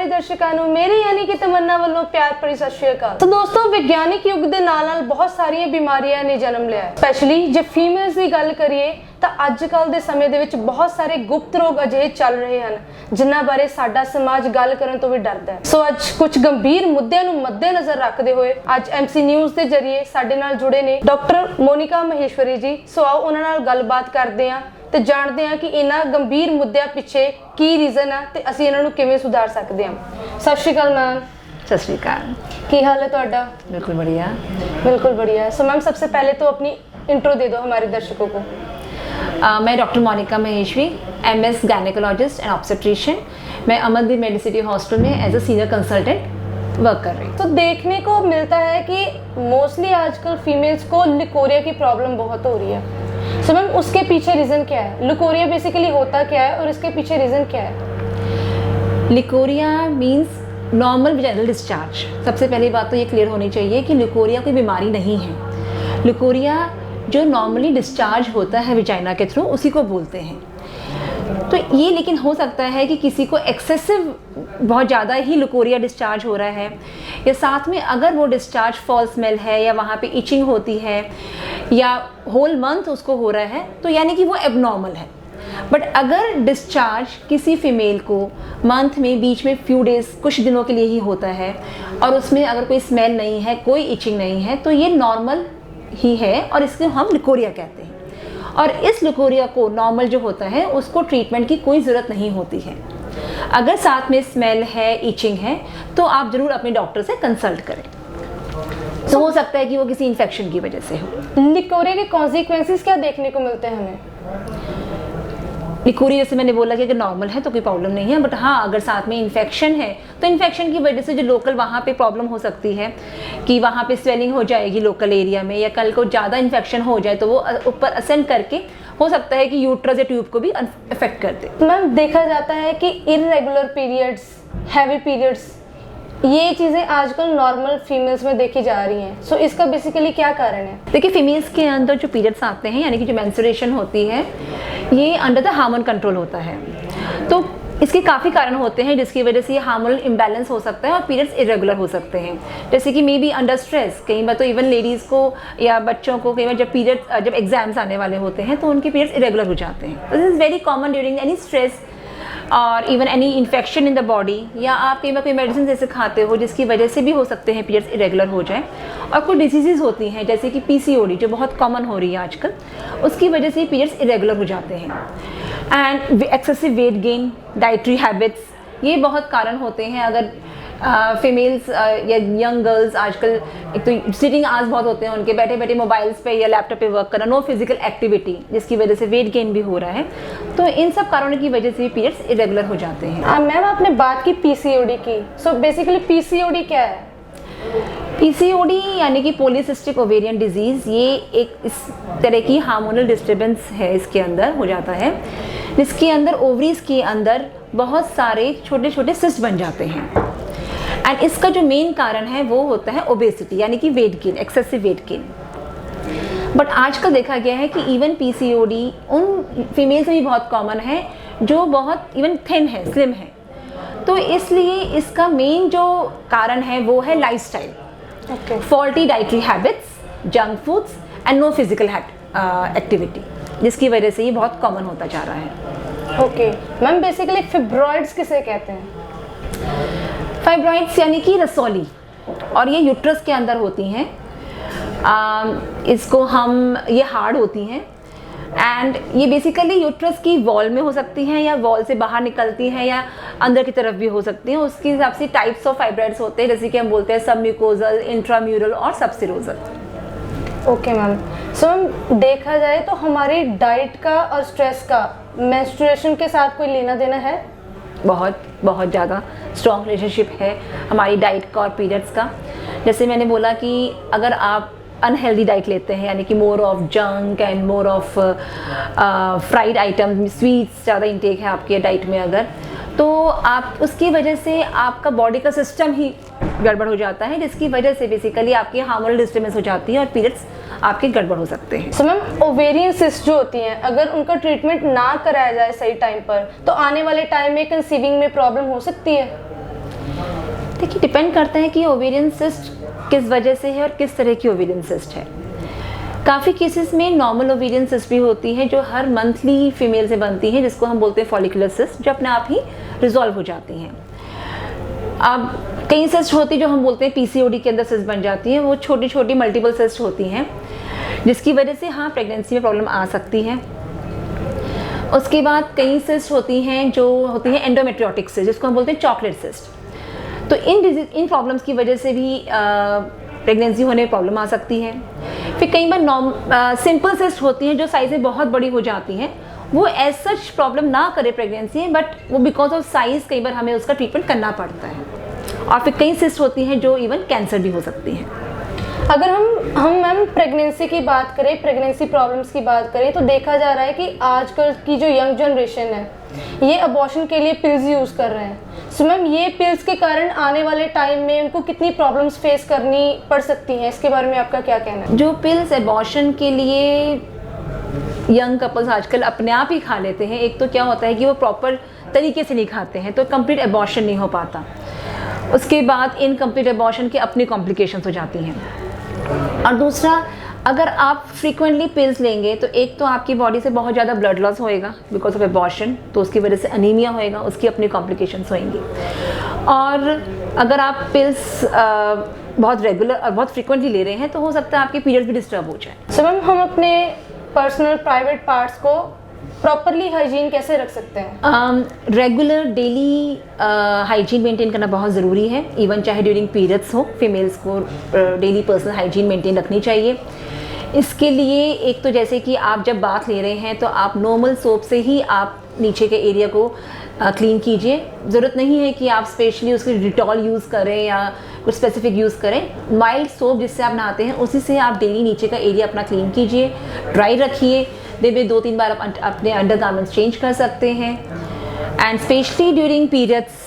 ਸਾਰੇ ਦਰਸ਼ਕਾਂ ਨੂੰ ਮੇਰੀ ਯਾਨੀ ਕਿ ਤਮੰਨਾ ਵੱਲੋਂ ਪਿਆਰ ਭਰੀ ਸਤਿ ਸ਼੍ਰੀ ਅਕਾਲ। तो दोस्तों ਵਿਗਿਆਨਿਕ ਯੁੱਗ ਦੇ ਨਾਲ-ਨਾਲ ਬਹੁਤ ਸਾਰੀਆਂ ਬਿਮਾਰੀਆਂ ਨੇ ਜਨਮ ਲਿਆ ਹੈ। ਸਪੈਸ਼ਲੀ ਜੇ ਫੀਮੇਲਸ ਦੀ ਗੱਲ ਕਰੀਏ ਤਾਂ ਅੱਜ ਕੱਲ ਦੇ ਸਮੇਂ ਦੇ ਵਿੱਚ ਬਹੁਤ ਸਾਰੇ ਗੁਪਤ ਰੋਗ ਅਜਿਹੇ ਚੱਲ ਰਹੇ ਹਨ ਜਿਨ੍ਹਾਂ ਬਾਰੇ ਸਾਡਾ ਸਮਾਜ ਗੱਲ ਕਰਨ ਤੋਂ ਵੀ ਡਰਦਾ ਹੈ। ਸੋ ਅੱਜ ਕੁਝ ਗੰਭੀਰ ਮੁੱਦਿਆਂ ਨੂੰ ਮੱਦੇਨਜ਼ਰ ਰੱਖਦੇ ਹੋਏ ਅੱਜ ਐਮਸੀ ਨਿਊਜ਼ ਦੇ ਜ਼ਰੀਏ ਸਾਡੇ ਨਾਲ ਜੁੜੇ ਨੇ ਡਾਕਟਰ ਮੋਨਿਕਾ ਮਹੇਸ਼ਵਰੀ ਜੀ। ਸੋ ਆਓ ਉਹਨਾਂ ਨਾਲ ਗੱਲਬਾਤ ਕਰਦੇ ਹਾਂ ਤੇ ਜਾਣਦੇ ਹਾਂ ਕਿ ਇਹਨਾਂ ਗੰਭੀਰ ਮੁੱਦਿਆਂ ਪਿੱਛੇ ਕੀ ਰੀਜ਼ਨ ਹੈ ਤੇ ਅਸੀਂ ਇਹਨਾਂ ਨੂੰ ਕਿਵੇਂ ਸੁਧਾਰ ਸਕਦੇ ਹਾਂ। ਸਤਿ ਸ਼੍ਰੀ ਅਕਾਲ ਮੈਮ। सत श्रीकाल। ਕੀ ਹਾਲ है ਤੁਹਾਡਾ? बिल्कुल बढ़िया। बिल्कुल बढ़िया। सो मैम सबसे पहले तो अपनी इंट्रो दे दो हमारे दर्शकों को। मैं doctor Monika Maheshwari, MS gynaecologist and obstetrician. मैं अमरदीप मेडिसिटी हॉस्पिटल में as a senior consultant work कर रही हूँ। तो देखने को मिलता है कि मोस्टली आजकल फीमेल्स को लिकोरिया की प्रॉब्लम बहुत हो रही है। सो मैम उसके पीछे रीज़न क्या है? लिकोरिया बेसिकली होता क्या है और इसके पीछे रीज़न क्या है? Leucorrhoea means normal vaginal discharge. सबसे पहली बात तो ये क्लियर होनी चाहिए कि लिकोरिया कोई बीमारी नहीं है। लिकोरिया जो नॉर्मली डिस्चार्ज होता है विजाइना के थ्रू उसी को बोलते हैं। तो ये लेकिन हो सकता है कि किसी को एक्सेसिव बहुत ज़्यादा ही लिकोरिया डिस्चार्ज हो रहा है या साथ में अगर वो डिस्चार्ज फॉल स्मेल है या वहाँ पे इचिंग होती है या होल मंथ उसको हो रहा है तो यानी कि वो एबनॉर्मल है। बट अगर डिस्चार्ज किसी फीमेल को मंथ में बीच में फ्यू डेज़ कुछ दिनों के लिए ही होता है और उसमें अगर कोई स्मेल नहीं है, कोई इचिंग नहीं है तो ये नॉर्मल ही है और इसको हम लिकोरिया कहते हैं। और इस लिकोरिया को नॉर्मल जो होता है उसको ट्रीटमेंट की कोई ज़रूरत नहीं होती है। अगर साथ में स्मेल है, इचिंग है तो आप ज़रूर अपने डॉक्टर से कंसल्ट करें। तो हो सकता है कि वो किसी इन्फेक्शन की वजह से हो। लिकोरिया के कॉन्सिक्वेंसेस क्या देखने को मिलते हैं हमें? लिकोरिया जैसे मैंने बोला कि अगर नॉर्मल है तो कोई प्रॉब्लम नहीं है, बट हाँ अगर साथ में इन्फेक्शन है तो इन्फेक्शन की वजह से जो लोकल वहाँ पे प्रॉब्लम हो सकती है कि वहाँ पे स्वेलिंग हो जाएगी लोकल एरिया में या कल को ज़्यादा इन्फेक्शन हो जाए तो वो ऊपर असेंड करके हो सकता है कि यूट्रस या ट्यूब को भी अफेक्ट कर दे। मैम देखा जाता है कि इरेगुलर पीरियड्स, हैवी पीरियड्स, ये चीज़ें आजकल नॉर्मल फीमेल्स में देखी जा रही हैं। सो इसका बेसिकली क्या कारण है? देखिए फीमेल्स के अंदर जो पीरियड्स आते हैं यानी कि जो मेंस्ट्रुएशन होती है ये अंडर द हार्मोन कंट्रोल होता है। तो इसके काफ़ी कारण होते हैं जिसकी वजह से ये हार्मोनल इम्बैलेंस हो सकता है और पीरियड्स इरेगुलर हो सकते हैं। जैसे कि मे बी अंडर स्ट्रेस, कई बार तो इवन लेडीज़ को या बच्चों को कई बार जब एग्जाम्स आने वाले होते हैं तो उनके पीरियड्स इरेगुलर हो जाते हैं। This is very common during any stress और even any infection in the body या आप कई बार कोई मेडिसिन जैसे खाते हो जिसकी वजह से भी हो सकते हैं पीरियड्स इरेगुलर हो जाए। और कुछ डिजीज़ होती हैं जैसे कि PCOD जो बहुत कॉमन हो रही है आजकल, उसकी वजह से पीरियड्स इरेगुलर हो जाते हैं। And excessive weight gain, dietary habits, ये बहुत कारण होते हैं। अगर फीमेल्स या यंग गर्ल्स आजकल एक तो सिटिंग आवर्स बहुत होते हैं उनके, बैठे बैठे मोबाइल्स पे या लैपटॉप पे वर्क करना, नो फिजिकल एक्टिविटी जिसकी वजह से वेट गेन भी हो रहा है। तो इन सब कारणों की वजह से पीरियड्स इरेगुलर हो जाते हैं। मैम आपने बात की PCOD की। सो बेसिकली PCOD क्या है? PCOD यानी कि पॉलीसिस्टिक ओवेरियन डिजीज़, ये एक इस तरह की हार्मोनल डिस्टर्बेंस है इसके अंदर हो जाता है जिसके अंदर ओवरीज के अंदर बहुत सारे छोटे छोटे सिस्ट बन जाते हैं। एंड इसका जो मेन कारण है वो होता है ओबेसिटी यानी कि weight gain, excessive weight gain. But आजकल देखा गया है कि इवन PCOD उन फीमेल्स में भी बहुत कॉमन है जो बहुत इवन थिन है, स्लिम है। तो इसलिए इसका मेन जो कारण है वो है lifestyle, faulty dietary habits, junk foods and no physical activity, जिसकी वजह से ये बहुत कॉमन होता जा रहा है। ओके मैम, बेसिकली फिब्रॉइड्स किसे कहते हैं? फाइब्रॉइड्स यानी कि रसौली, और ये यूट्रस के अंदर होती हैं। इसको हम ये हार्ड होती हैं एंड ये बेसिकली यूट्रस की वॉल में हो सकती हैं या वॉल से बाहर निकलती हैं या अंदर की तरफ भी हो सकती हैं। उसके हिसाब से टाइप्स ऑफ फाइब्रॉइड्स होते हैं जैसे कि हम बोलते हैं सबम्यूकोजल, इंट्राम्यूरल और subserosal. Okay ma'am. So ma'am देखा जाए तो हमारी डाइट का और स्ट्रेस का मेंस्ट्रुएशन के साथ कोई लेना देना है? बहुत ज़्यादा स्ट्रॉन्ग रिलेशनशिप है हमारी डाइट का और पीरियड्स का। जैसे मैंने बोला कि अगर आप अनहेल्दी डाइट लेते हैं यानी कि more of junk and more of fried item, sweets ज़्यादा इंटेक है आपके डाइट में अगर, तो आप उसकी वजह से आपका बॉडी का सिस्टम ही गड़बड़ हो जाता है जिसकी वजह से बेसिकली आपकी हार्मोनल डिस्टर्बेंस हो जाती है और पीरियड्स आपके गड़बड़ हो सकते हैं। सो मैम ओवेरियन सिस्ट जो होती हैं अगर उनका ट्रीटमेंट ना कराया जाए सही टाइम पर तो आने वाले टाइम में कंसीविंग में प्रॉब्लम हो सकती है? देखिए डिपेंड करता है कि ओवेरियन सिस्ट किस वजह से है और किस तरह की ओवेरियन सिस्ट है। काफ़ी केसेस में नॉर्मल ओवेरियन सिस्ट भी होती हैं जो हर मंथली फीमेल से बनती हैं, जिसको हम बोलते हैं फॉलिकुलर सिस्ट, जो अपने आप ही रिजॉल्व हो जाती हैं। अब कई सिस्ट होती है जो हम बोलते हैं पीसीओडी के अंदर सिस्ट बन जाती हैं, वो छोटी छोटी मल्टीपल सिस्ट होती हैं जिसकी वजह से हाँ प्रेगनेंसी में प्रॉब्लम आ सकती है। उसके बाद कई सिस्ट होती हैं जो होती हैं एंडोमेट्रियोटिक सिस्ट, जिसको हम बोलते हैं चॉकलेट सिस्ट। तो इन प्रॉब्लम्स की वजह से भी प्रेगनेंसी होने में प्रॉब्लम आ सकती है। फिर कई बार सिंपल सिस्ट होती हैं जो साइज़ में बहुत बड़ी हो जाती हैं, वो एज सच प्रॉब्लम ना करे प्रेगनेंसी में, बट वो बिकॉज ऑफ साइज़ कई बार हमें उसका ट्रीटमेंट करना पड़ता है। और फिर कई सिस्ट होती हैं जो इवन कैंसर भी हो सकती हैं। अगर हम मैम प्रेगनेंसी की बात करें, प्रेगनेंसी प्रॉब्लम्स की बात करें, तो देखा जा रहा है कि आजकल की जो यंग जनरेशन है ये अबॉर्शन के लिए पिल्स यूज़ कर रहे हैं। सो मैम ये पिल्स के कारण आने वाले टाइम में उनको कितनी प्रॉब्लम्स फेस करनी पड़ सकती हैं, इसके बारे में आपका क्या कहना है? जो पिल्स अबॉर्शन के लिए यंग कपल्स आजकल अपने आप ही खा लेते हैं, एक तो क्या होता है कि वो प्रॉपर तरीके से नहीं खाते हैं तो कंप्लीट अबॉर्शन नहीं हो पाता। उसके बाद इनकम्प्लीट अबॉर्शन की अपनी कॉम्प्लिकेशंस हो जाती हैं। और दूसरा, अगर आप फ्रीक्वेंटली पिल्स लेंगे तो एक तो आपकी बॉडी से बहुत ज़्यादा ब्लड लॉस होएगा बिकॉज ऑफ अबॉर्शन, तो उसकी वजह से अनीमिया होएगा, उसकी अपनी कॉम्प्लिकेशंस होंगी। और अगर आप पिल्स बहुत रेगुलर और बहुत फ्रीक्वेंटली ले रहे हैं तो हो सकता है आपके पीरियड भी डिस्टर्ब हो जाए। सो मैम हम अपने पर्सनल प्राइवेट पार्ट्स को प्रॉपरली हाइजीन कैसे रख सकते हैं? रेगुलर डेली हाइजीन मेंटेन करना बहुत ज़रूरी है। इवन चाहे ड्यूरिंग पीरियड्स हो, फीमेल्स को डेली पर्सनल हाइजीन मेंटेन रखनी चाहिए। इसके लिए एक तो जैसे कि आप जब बाथ ले रहे हैं तो आप नॉर्मल सोप से ही आप नीचे के एरिया को क्लीन कीजिए। ज़रूरत नहीं है कि आप स्पेशली उसके डिटॉल यूज़ करें या कुछ स्पेसिफिक यूज़ करें। माइल्ड सोप जिससे आप नहाते हैं उसी से आप डेली नीचे का एरिया अपना क्लीन कीजिए, ड्राई रखिए। दिन में 2-3 बार आप अपने अंडर गारमेंट्स चेंज कर सकते हैं। एंड स्पेशली ड्यूरिंग पीरियड्स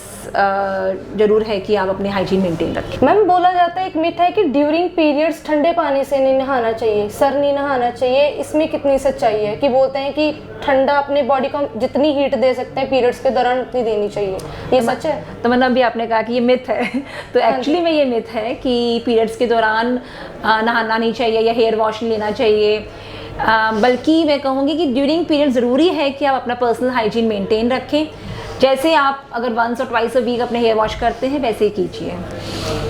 ज़रूर है कि आप अपने हाइजीन मेंटेन रखें। मैम बोला जाता है, एक मिथ है कि ड्यूरिंग पीरियड्स ठंडे पानी से नहीं नहाना चाहिए, सर नहीं नहाना चाहिए, इसमें कितनी सच्चाई है? कि बोलते हैं कि ठंडा अपने बॉडी को जितनी हीट दे सकते हैं पीरियड्स के दौरान उतनी देनी चाहिए, ये सच है? तो मतलब अभी आपने कहा कि ये मिथ है तो एक्चुअली में ये मिथ है कि पीरियड्स के दौरान नहाना नहीं चाहिए या हेयर वॉश नहीं लेना चाहिए। बल्कि मैं कहूँगी कि ड्यूरिंग पीरियड ज़रूरी है कि आप अपना पर्सनल हाइजीन मेंटेन रखें। जैसे आप अगर 1 और 2 वीक अपने हेयर वॉश करते हैं वैसे ही कीजिए।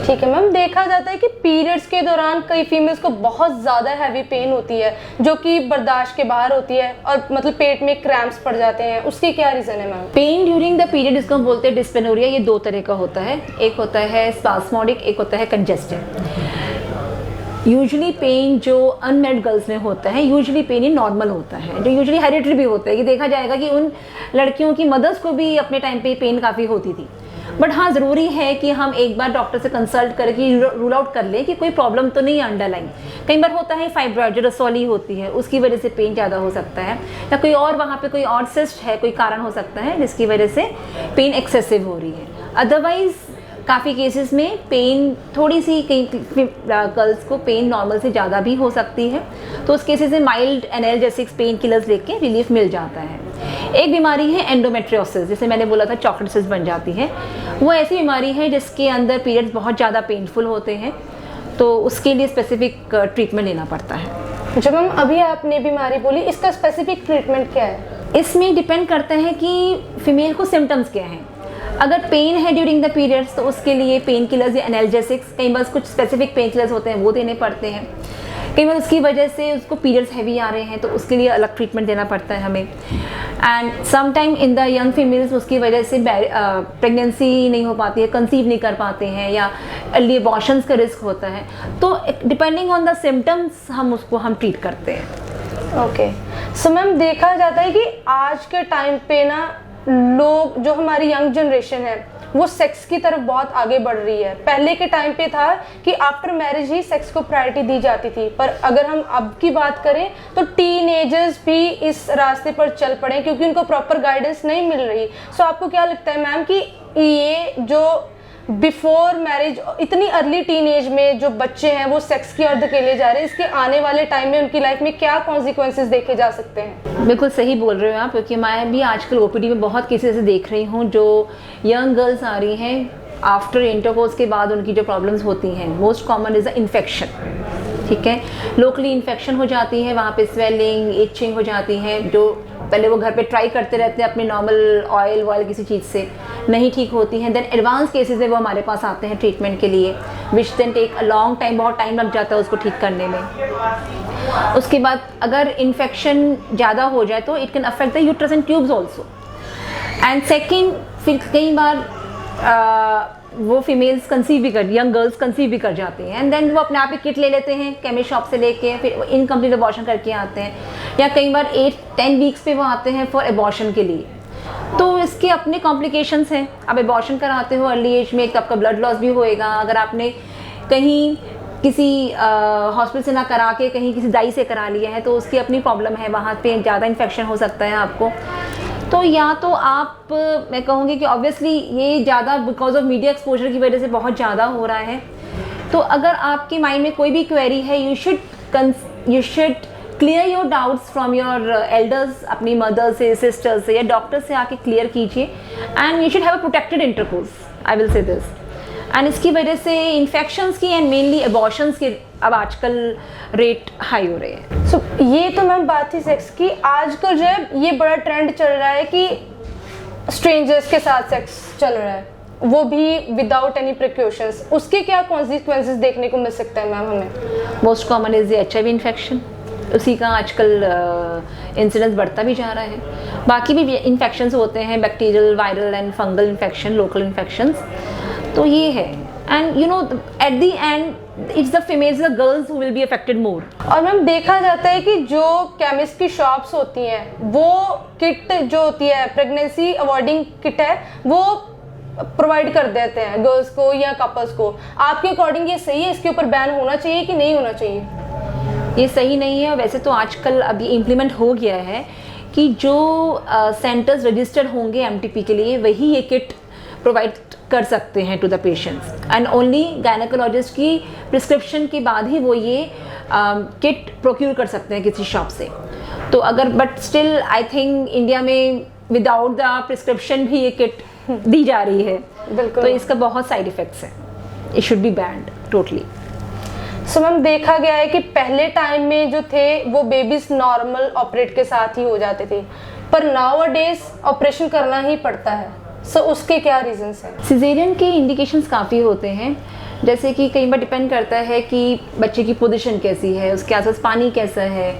ठीक है मैम, देखा जाता है कि पीरियड्स के दौरान कई फीमेल्स को बहुत ज़्यादा हैवी पेन होती है जो कि बर्दाश्त के बाहर होती है और मतलब पेट में क्रैम्प्स पड़ जाते हैं, उसकी क्या रीज़न है ma'am? Pen during the period जिसको हम बोलते हैं डिस्पेनोरिया, ये 2 तरह का होता है। एक होता है स्पास्मोडिक, एक होता है कंजेस्टेड। यूजुअली पेन जो अनमेरिड गर्ल्स में होता है, यूजुअली पेन ही नॉर्मल होता है, जो यूजुअली हेरिडिटरी भी होता है। कि देखा जाएगा कि उन लड़कियों की मदर्स को भी अपने टाइम पे पेन काफ़ी होती थी। बट हाँ, ज़रूरी है कि हम एक बार डॉक्टर से कंसल्ट करके रूल आउट कर लें कि कोई प्रॉब्लम तो नहीं है अंडरलाइन। कई बार होता है फाइब्रॉइड जो रसौली होती है उसकी वजह से पेन ज़्यादा हो सकता है, या कोई और वहाँ पे कोई और सिस्ट है, कोई कारण हो सकता है जिसकी वजह से पेन एक्सेसिव हो रही है। अदरवाइज़ काफ़ी केसेस में पेन थोड़ी सी कई गर्ल्स को पेन नॉर्मल से ज़्यादा भी हो सकती है, तो उस केसेस में माइल्ड एनाल्जेसिक्स पेन किलर्स लेके रिलीफ मिल जाता है। एक बीमारी है एंडोमेट्रियोसिस, जैसे मैंने बोला था चॉकलेट सिस्ट बन जाती है। वो ऐसी बीमारी है जिसके अंदर पीरियड्स बहुत ज़्यादा पेनफुल होते हैं, तो उसके लिए स्पेसिफिक ट्रीटमेंट लेना पड़ता है। जब हम अभी आपने बीमारी बोली, इसका स्पेसिफिक ट्रीटमेंट क्या है? इसमें डिपेंड करता है कि फीमेल को सिम्टम्स क्या हैं। अगर पेन है ड्यूरिंग द पीरियड्स तो उसके लिए पेन किलर्स या एनाल्जेसिक्स, कई बार कुछ स्पेसिफिक पेन किलर्स होते हैं वो देने पड़ते हैं। कई बार उसकी वजह से उसको पीरियड्स हैवी आ रहे हैं तो उसके लिए अलग ट्रीटमेंट देना पड़ता है हमें। And some time in the young females उसकी वजह से प्रेगनेंसी नहीं हो पाती है, कंसीव नहीं कर पाते हैं, या अर्ली अबॉर्शंस का रिस्क होता है। तो डिपेंडिंग ऑन द सिम्टम्स हम ट्रीट करते हैं। ओके, सो मैम देखा जाता है कि आज के टाइम पे ना लोग, जो हमारी यंग जनरेशन है वो सेक्स की तरफ बहुत आगे बढ़ रही है। पहले के टाइम पे था कि आफ्टर मैरिज ही सेक्स को प्रायोरिटी दी जाती थी, पर अगर हम अब की बात करें तो टीनेजर्स भी इस रास्ते पर चल पड़े क्योंकि उनको प्रॉपर गाइडेंस नहीं मिल रही। सो आपको क्या लगता है मैम कि ये जो बिफोर मैरिज इतनी अर्ली टीनेज में जो बच्चे हैं वो सेक्स की ओर धकेले जा रहे हैं, इसके आने वाले टाइम में उनकी लाइफ में क्या कॉन्सिक्वेंसेस देखे जा सकते हैं? बिल्कुल सही बोल रहे हो आप, क्योंकि मैं भी आजकल ओपीडी में बहुत केसेस देख रही हूँ जो यंग गर्ल्स आ रही हैं आफ्टर इंटरकोर्स के बाद उनकी जो प्रॉब्लम्स होती हैं, most common is the infection, ठीक है। लोकली इन्फेक्शन हो जाती है, वहाँ पे स्वेलिंग, इचिंग हो जाती है, जो पहले वो घर पे ट्राई करते रहते हैं अपने नॉर्मल ऑयल किसी चीज़ से, नहीं ठीक होती हैं। देन एडवांस केसेस में वो हमारे पास आते हैं ट्रीटमेंट के लिए, which then take a long time, बहुत टाइम लग जाता है उसको ठीक करने में। उसके बाद अगर इन्फेक्शन ज़्यादा हो जाए तो it can affect the uterus and tubes also. And second, फिर कई बार वो फीमेल्स कंसीव भी कर, यंग गर्ल्स कंसीव भी कर जाती हैं, एंड देन वो अपने आप ही किट ले लेते हैं केमिस्ट शॉप से लेके, फिर इनकम्प्लीट अबॉर्शन करके आते हैं, या कई बार 8-10 वीक्स पे वो आते हैं फॉर अबॉर्शन के लिए। तो इसके अपने कॉम्प्लिकेशंस हैं। अब अबॉर्शन कराते हो अर्ली एज में, एक तो आपका ब्लड लॉस भी होएगा, अगर आपने कहीं किसी हॉस्पिटल से ना करा के कहीं किसी दाई से करा लिया है तो उसकी अपनी प्रॉब्लम है, वहाँ पे ज़्यादा इन्फेक्शन हो सकता है आपको। तो या तो आप, मैं कहूँगी कि ऑब्वियसली ये ज़्यादा बिकॉज ऑफ मीडिया एक्सपोजर की वजह से बहुत ज़्यादा हो रहा है। तो अगर आपके माइंड में कोई भी क्वेरी है, you should clear your doubts from your elders, अपनी मदर से, सिस्टर से या डॉक्टर से आके क्लियर कीजिए, and you should have a protected intercourse, I will say this. And इसकी वजह से इन्फेक्शंस की एंड मेनली एबॉर्शंस के अब आजकल रेट हाई हो रहे हैं। सो ये तो मैम बात थी सेक्स की। आजकल जो है ये बड़ा ट्रेंड चल रहा है कि स्ट्रेंजर्स के साथ सेक्स चल रहा है, वो भी विदाउट एनी प्रिकॉशंस। उसके क्या कॉन्सिक्वेंसेस देखने को मिल सकता है मैम हमें? Most common is HIV infection, उसी का आजकल इंसिडेंस बढ़ता भी जा रहा है। बाकी भी इन्फेक्शंस होते हैं, bacterial, viral and fungal infection, local infections. तो ये है, and you know at the end it's the females, the girls who will be affected मोर। और मैम देखा जाता है कि जो केमिस्ट की शॉप्स होती हैं वो किट जो होती है, प्रेगनेंसी अवॉइडिंग किट है, वो प्रोवाइड कर देते हैं गर्ल्स को या कपल्स को। आपके अकॉर्डिंग ये सही है? इसके ऊपर बैन होना चाहिए कि नहीं होना चाहिए? ये सही नहीं है। वैसे तो आजकल अब ये इम्प्लीमेंट हो गया है कि जो सेंटर्स रजिस्टर्ड होंगे MTP के लिए वही ये किट प्रोवाइड कर सकते हैं to the patients, and only gynaecologist की प्रिस्क्रिप्शन के बाद ही वो ये किट प्रोक्यूर कर सकते हैं किसी शॉप से। तो अगर but still I think India में विदाउट द प्रिस्क्रिप्शन भी ये किट दी जा रही है, बिल्कुल। तो इसका बहुत साइड इफ़ेक्ट्स हैं। It should B band totally. So ma'am देखा गया है कि पहले टाइम में जो थे वो बेबीज नॉर्मल ऑपरेट के साथ ही हो जाते थे, पर नाउ अ डेज ऑपरेशन करना ही पड़ता है। सो उसके क्या रीजंस हैं? सिजेरियन के इंडिकेशंस काफ़ी होते हैं, जैसे कि कई बार डिपेंड करता है कि बच्चे की पोजीशन कैसी है, उसके आसपास पानी कैसा है,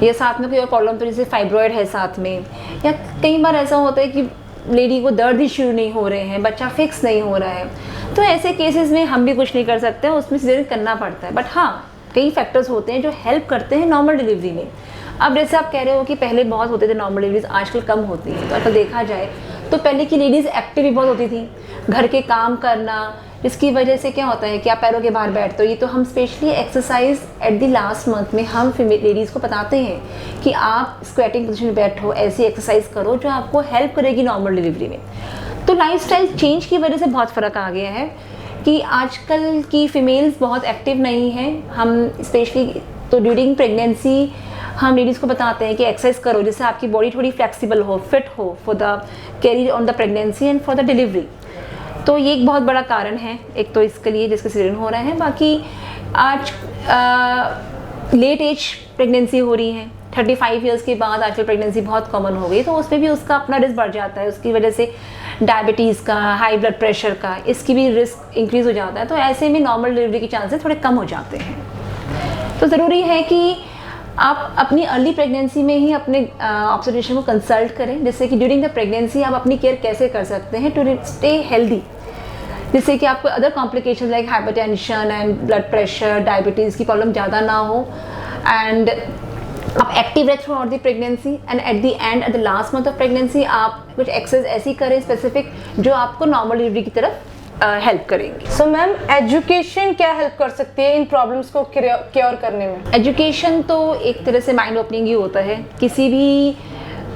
या साथ में कोई और प्रॉब्लम, तो जैसे फाइब्रॉयड है साथ में, या कई बार ऐसा होता है कि लेडी को दर्द ही शुरू नहीं हो रहे हैं, बच्चा फिक्स नहीं हो रहा है। तो ऐसे केसेस में हम भी कुछ नहीं कर सकते हैं, उसमें सिजेरियन करना पड़ता है। बट हाँ, कई फैक्टर्स होते हैं जो हेल्प करते हैं नॉर्मल डिलीवरी में। अब जैसे आप कह रहे हो कि पहले बहुत होते थे नॉर्मल डिलीवरीज, आजकल कम होती हैं। तो अगर देखा जाए तो पहले की लेडीज़ एक्टिव भी बहुत होती थी, घर के काम करना, इसकी वजह से क्या होता है कि आप पैरों के बाहर बैठते हो। ये तो हम specially exercise at the last month में हम फीमेल लेडीज़ को बताते हैं कि आप स्क्वेटिंग पोजीशन में बैठो, ऐसी एक्सरसाइज करो जो आपको हेल्प करेगी नॉर्मल डिलीवरी में। तो लाइफस्टाइल चेंज की वजह से बहुत फ़र्क आ गया है कि आजकल की फ़ीमेल्स बहुत एक्टिव नहीं हैं। हम स्पेशली तो ड्यूरिंग प्रेगनेंसी हम लेडीज़ को बताते हैं कि एक्सरसाइज करो जिससे आपकी बॉडी थोड़ी फ्लेक्सिबल हो, फिट हो for the carry on the pregnancy and for the delivery. तो ये एक बहुत बड़ा कारण है, एक तो इसके लिए जिसके सिजेरियन हो रहे हैं। बाकी आज लेट एज प्रेगनेंसी हो रही है, 35 ईयर्स के बाद आजकल प्रेगनेंसी बहुत कॉमन हो गई, तो उस पर भी उसका अपना रिस्क बढ़ जाता है। उसकी वजह से डायबिटीज़ का, हाई ब्लड प्रेशर का, इसकी भी रिस्क इंक्रीज़ हो जाता है। तो ऐसे में नॉर्मल डिलीवरी के चांसेस थोड़े कम हो जाते हैं। तो ज़रूरी है कि आप अपनी अर्ली प्रेगनेंसी में ही अपने ऑब्जर्वेशन को कंसल्ट करें, जिससे कि ड्यूरिंग द प्रेगनेंसी आप अपनी केयर कैसे कर सकते हैं टू स्टे हेल्दी, जिससे कि आपको other complications like hypertension and blood pressure, diabetes की प्रॉब्लम ज़्यादा ना हो, एंड आप एक्टिव रहे through out the pregnancy, and at the end at the last month of pregnancy आप कुछ एक्सरसाइज ऐसी करें स्पेसिफिक जो आपको नॉर्मल डिलीवरी की तरफ हेल्प करेंगे। सो मैम एजुकेशन क्या हेल्प कर सकती है इन प्रॉब्लम्स को क्योर करने में? एजुकेशन तो एक तरह से माइंड ओपनिंग ही होता है। किसी भी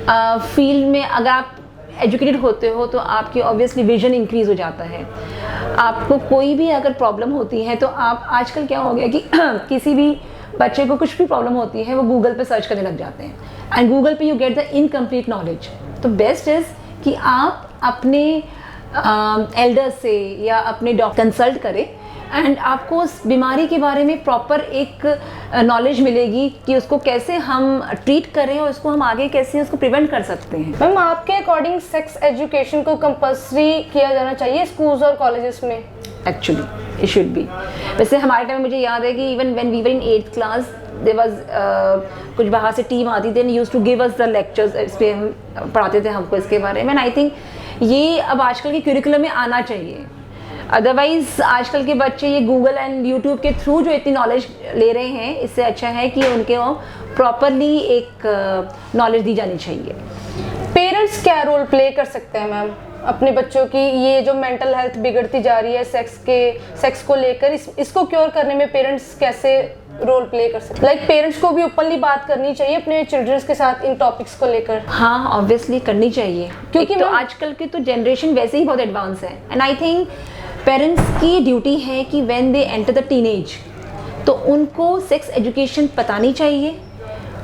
फील्ड में अगर आप एजुकेटेड होते हो तो आपकी ऑब्वियसली विजन इंक्रीज हो जाता है। आपको कोई भी अगर प्रॉब्लम होती है तो आप, आजकल क्या हो गया कि किसी भी बच्चे को कुछ भी प्रॉब्लम होती है वो गूगल पे सर्च करने लग जाते हैं, एंड गूगल पे you get the incomplete knowledge. तो बेस्ट इज़ कि आप अपने एल्डर से या अपने डॉक्टर कंसल्ट करें एंड आपको उस बीमारी के बारे में प्रॉपर एक नॉलेज मिलेगी कि उसको कैसे हम ट्रीट करें और उसको हम आगे कैसे उसको प्रिवेंट कर सकते हैं। मैम, आपके अकॉर्डिंग सेक्स एजुकेशन को कंपल्सरी किया जाना चाहिए स्कूल्स और कॉलेजेस में? Actually it should be. वैसे हमारे टाइम में मुझे याद है कि even when we were in 8th class there was कुछ बाहर से टीम आती थी and used to give us the lectures, इस पे हम पढ़ाते थे हमको इसके बारे में। एंड आई थिंक ये अब आजकल के करिकुलम में आना चाहिए। अदरवाइज आजकल के बच्चे ये गूगल एंड यूट्यूब के थ्रू जो इतनी नॉलेज ले रहे हैं, इससे अच्छा है कि उनके प्रॉपरली एक नॉलेज दी जानी चाहिए। पेरेंट्स क्या रोल प्ले कर सकते हैं मैम अपने बच्चों की ये जो मेंटल हेल्थ बिगड़ती जा रही है सेक्स को लेकर, इसको क्योर करने में पेरेंट्स कैसे रोल प्ले कर सकते हैं? लाइक पेरेंट्स को भी ओपनली बात करनी चाहिए अपने चिल्ड्रंस के साथ इन टॉपिक्स को लेकर। हाँ, ऑब्वियसली करनी चाहिए, क्योंकि तो आजकल की तो जनरेशन वैसे ही बहुत एडवांस है। एंड आई थिंक पेरेंट्स की ड्यूटी है कि when they enter the teenage तो उनको सेक्स एजुकेशन बतानी चाहिए,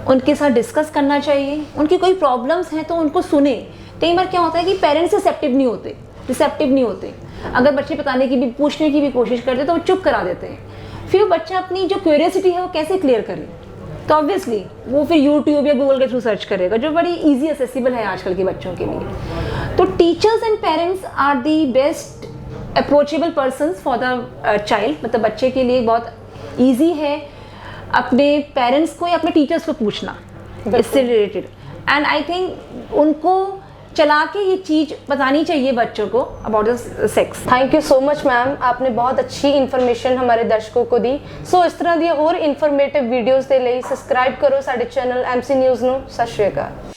उनके साथ डिस्कस करना चाहिए, उनकी कोई प्रॉब्लम्स हैं तो उनको सुने। कई बार क्या होता है कि पेरेंट्स रिसेप्टिव नहीं होते। अगर बच्चे बताने की भी, पूछने की भी कोशिश करते तो वो चुप करा देते हैं। फिर बच्चा अपनी जो क्यूरियोसिटी है वो कैसे क्लियर करे? तो ऑब्वियसली वो फिर यूट्यूब या गूगल के थ्रू सर्च करेगा, जो बड़ी ईजी एक्सेसिबल है आजकल के बच्चों के लिए। तो teachers and parents are the best approachable persons for the child. मतलब बच्चे के लिए बहुत ईजी है अपने पेरेंट्स को या अपने टीचर्स को पूछना इससे रिलेटेड। एंड आई थिंक उनको चला के ये चीज़ बतानी चाहिए बच्चों को about the sex. Thank you so much ma'am, आपने बहुत अच्छी इन्फॉर्मेशन हमारे दर्शकों को दी। सो इस तरह दी होर इन्फॉर्मेटिव वीडियोज़ ਦੇ ਲਈ ਸਬਸਕ੍ਰਾਈਬ ਕਰੋ ਸਾਡੇ ਚੈਨਲ MC ਨਿਊਜ਼ ਨੂੰ। ਸਤਿ ਸ਼੍ਰੀ ਅਕਾਲ।